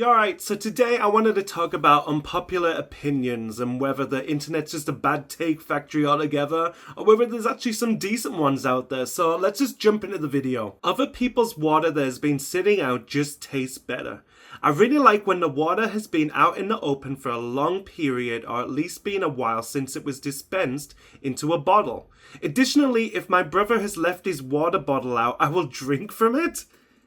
Alright, so today I wanted to talk about unpopular opinions and whether the internet's just a bad take factory altogether, or whether there's actually some decent ones out there. So let's just jump into the video. Other people's water that has been sitting out just tastes better. I really like when the water has been out in the open for a long period, or at least been a while since it was dispensed into a bottle. Additionally, if my brother has left his water bottle out, I will drink from it.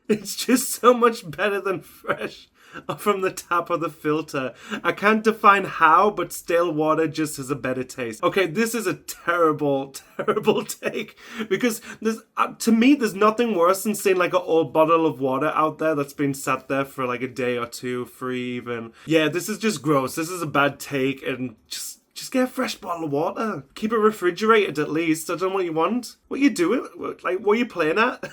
It's just so much better than fresh from the tap or the filter. I can't define how, but stale water just has a better taste. Okay, this is a terrible take, because to me there's nothing worse than seeing like an old bottle of water out there that's been sat there for like a day or two, free even. Yeah, this is just gross. This is a bad take, and just get a fresh bottle of water. Keep it refrigerated at least. I don't know what you want. What you doing? Like, what are you playing at?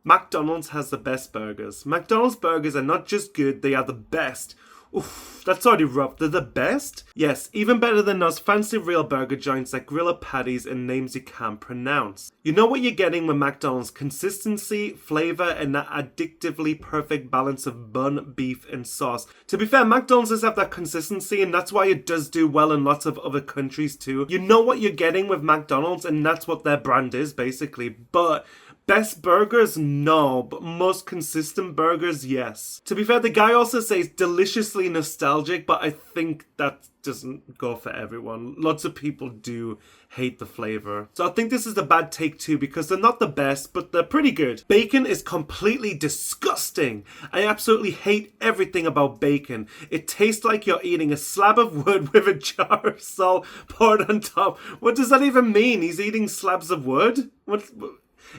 McDonald's has the best burgers. McDonald's burgers are not just good, they are the best. Oof, that's already rough. They're the best? Yes, even better than those fancy real burger joints that grill up patties and names you can't pronounce. You know what you're getting with McDonald's: consistency, flavor, and that addictively perfect balance of bun, beef, and sauce. To be fair, McDonald's does have that consistency, and that's why it does do well in lots of other countries too. You know what you're getting with McDonald's, and that's what their brand is basically. But best burgers? No, but most consistent burgers? Yes. To be fair, the guy also says deliciously nostalgic, but I think that doesn't go for everyone. Lots of people do hate the flavor. So I think this is a bad take too, because they're not the best, but they're pretty good. Bacon is completely disgusting. I absolutely hate everything about bacon. It tastes like you're eating a slab of wood with a jar of salt poured on top. What does that even mean? He's eating slabs of wood? What?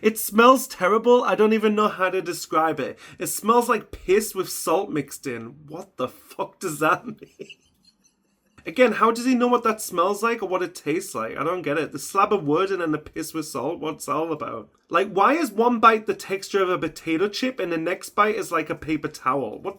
It smells terrible. I don't even know how to describe it. It smells like piss with salt mixed in. What the fuck does that mean? Again, how does he know what that smells like or what it tastes like? I don't get it. The slab of wood and then the piss with salt? What's that all about? Like, why is one bite the texture of a potato chip and the next bite is like a paper towel? What?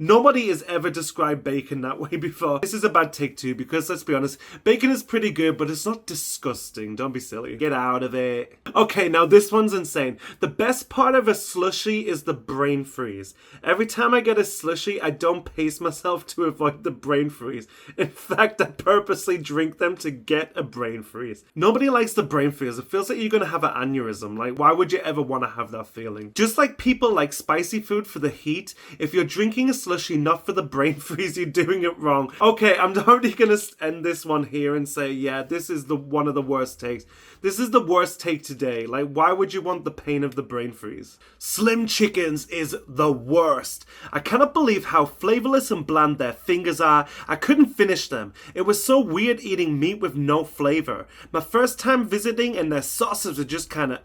Nobody has ever described bacon that way before. This is a bad take too, because let's be honest, bacon is pretty good, but it's not disgusting. Don't be silly. Get out of it. Okay, now this one's insane. The best part of a slushie is the brain freeze. Every time I get a slushie, I don't pace myself to avoid the brain freeze. In fact, I purposely drink them to get a brain freeze. Nobody likes the brain freeze. It feels like you're gonna have an aneurysm. Like, why would you ever want to have that feeling? Just like people like spicy food for the heat, if you're drinking a slushy not for the brain freeze, you're doing it wrong. Okay, I'm already gonna end this one here and say, yeah, this is one of the worst takes. This is the worst take today. Like, why would you want the pain of the brain freeze? Slim Chickens is the worst. I cannot believe how flavorless and bland their fingers are. I couldn't finish them. It was so weird eating meat with no flavor. My first time visiting, and their sauces are just kinda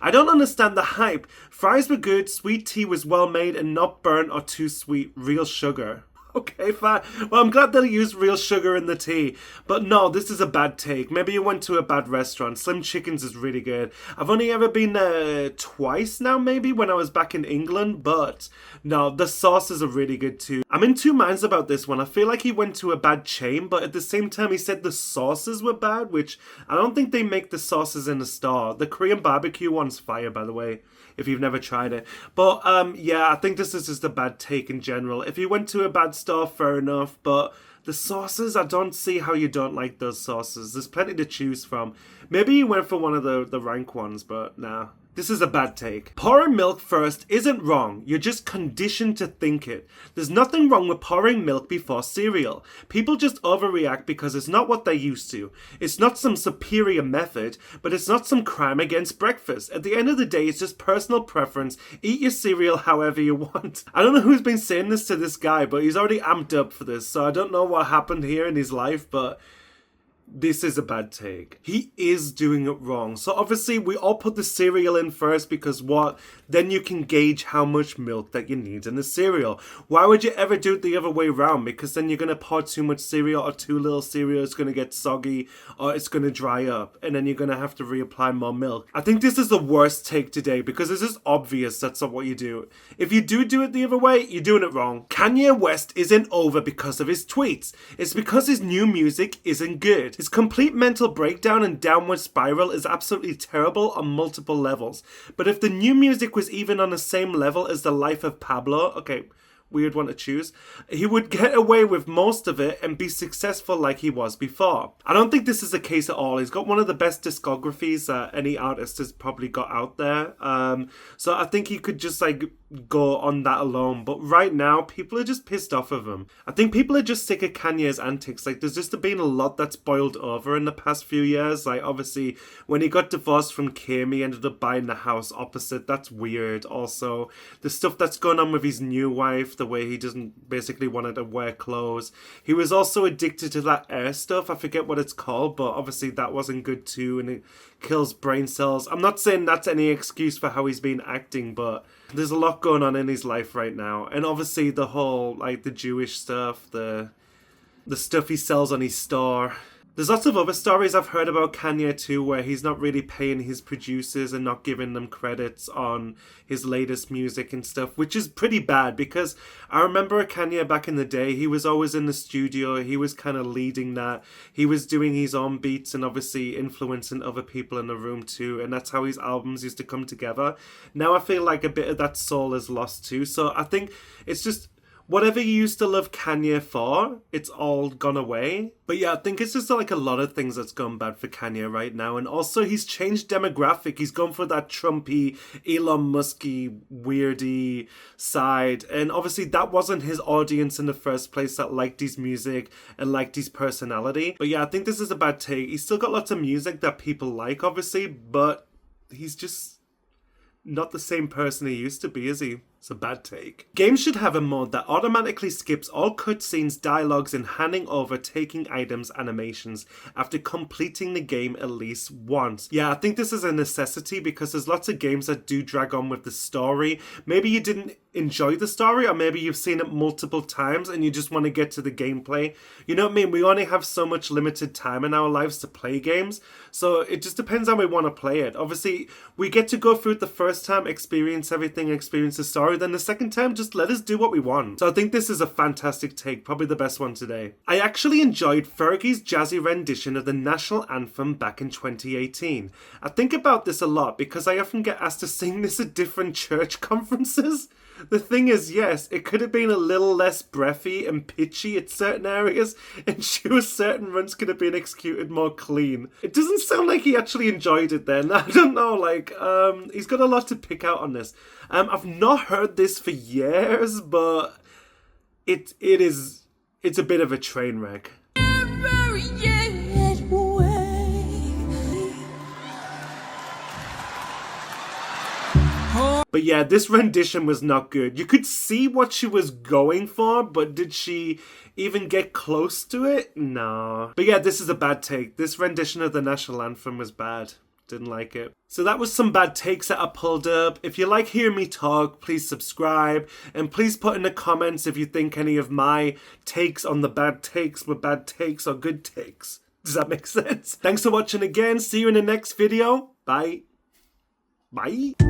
I don't understand the hype. Fries were good, sweet tea was well made and not burnt or too sweet. Real sugar. Okay, fine. Well, I'm glad they used real sugar in the tea. But no, this is a bad take. Maybe you went to a bad restaurant. Slim Chickens is really good. I've only ever been there twice now, maybe, when I was back in England. But no, the sauces are really good too. I'm in two minds about this one. I feel like he went to a bad chain, but at the same time he said the sauces were bad, which I don't think they make the sauces in the store. The Korean barbecue one's fire, by the way, if you've never tried it. But yeah, I think this is just a bad take in general. If you went to a bad store, fair enough, but the sauces, I don't see how you don't like those sauces. There's plenty to choose from. Maybe you went for one of the rank ones, but nah. This is a bad take. Pouring milk first isn't wrong. You're just conditioned to think it. There's nothing wrong with pouring milk before cereal. People just overreact because it's not what they're used to. It's not some superior method, but it's not some crime against breakfast. At the end of the day, it's just personal preference. Eat your cereal however you want. I don't know who's been saying this to this guy, but he's already amped up for this, so I don't know what happened here in his life, but this is a bad take. He is doing it wrong. So obviously we all put the cereal in first because what? Then you can gauge how much milk that you need in the cereal. Why would you ever do it the other way around? Because then you're going to pour too much cereal or too little cereal. It's going to get soggy or it's going to dry up. And then you're going to have to reapply more milk. I think this is the worst take today because it's just obvious that's not what you do. If you do it the other way, you're doing it wrong. Kanye West isn't over because of his tweets. It's because his new music isn't good. His complete mental breakdown and downward spiral is absolutely terrible on multiple levels. But if the new music was even on the same level as the life of Pablo, okay, weird one to choose. He would get away with most of it and be successful like he was before. I don't think this is the case at all. He's got one of the best discographies that any artist has probably got out there. So I think he could just like go on that alone. But right now, people are just pissed off of him. I think people are just sick of Kanye's antics. Like, there's just been a lot that's boiled over in the past few years. Like, obviously, when he got divorced from Kim, he ended up buying the house opposite. That's weird. Also, the stuff that's going on with his new wife, the way he doesn't basically want to wear clothes. He was also addicted to that air stuff. I forget what it's called, but obviously that wasn't good too, and it kills brain cells. I'm not saying that's any excuse for how he's been acting, but there's a lot going on in his life right now. And obviously the whole, like, the Jewish stuff, the stuff he sells on his store. There's lots of other stories I've heard about Kanye too, where he's not really paying his producers and not giving them credits on his latest music and stuff, which is pretty bad, because I remember Kanye back in the day, he was always in the studio, he was kind of leading that, he was doing his own beats and obviously influencing other people in the room too, and that's how his albums used to come together. Now I feel like a bit of that soul is lost too, so I think it's just, whatever you used to love Kanye for, it's all gone away. But yeah, I think it's just like a lot of things that's gone bad for Kanye right now. And also he's changed demographic. He's gone for that Trumpy, Elon Musky, weirdy side. And obviously that wasn't his audience in the first place that liked his music and liked his personality. But yeah, I think this is a bad take. He's still got lots of music that people like, obviously, but he's just not the same person he used to be, is he? It's a bad take. Games should have a mode that automatically skips all cutscenes, dialogues, and handing over taking items animations after completing the game at least once. Yeah, I think this is a necessity because there's lots of games that do drag on with the story. Maybe you didn't enjoy the story, or maybe you've seen it multiple times and you just want to get to the gameplay. You know what I mean? We only have so much limited time in our lives to play games, so it just depends how we want to play it. Obviously, we get to go through it the first time, experience everything, experience the story, then the second time, just let us do what we want. So I think this is a fantastic take, probably the best one today. I actually enjoyed Fergie's jazzy rendition of the national anthem back in 2018. I think about this a lot because I often get asked to sing this at different church conferences. The thing is, yes, it could have been a little less breathy and pitchy at certain areas, and sure, certain runs could have been executed more clean. It doesn't sound like he actually enjoyed it then. I don't know, like, he's got a lot to pick out on this. I've not heard this for years, but it's a bit of a train wreck. But yeah, this rendition was not good. You could see what she was going for, but did she even get close to it? No. But yeah, this is a bad take. This rendition of the national anthem was bad. Didn't like it. So that was some bad takes that I pulled up. If you like hearing me talk, please subscribe. And please put in the comments if you think any of my takes on the bad takes were bad takes or good takes. Does that make sense? Thanks for watching again. See you in the next video. Bye. Bye.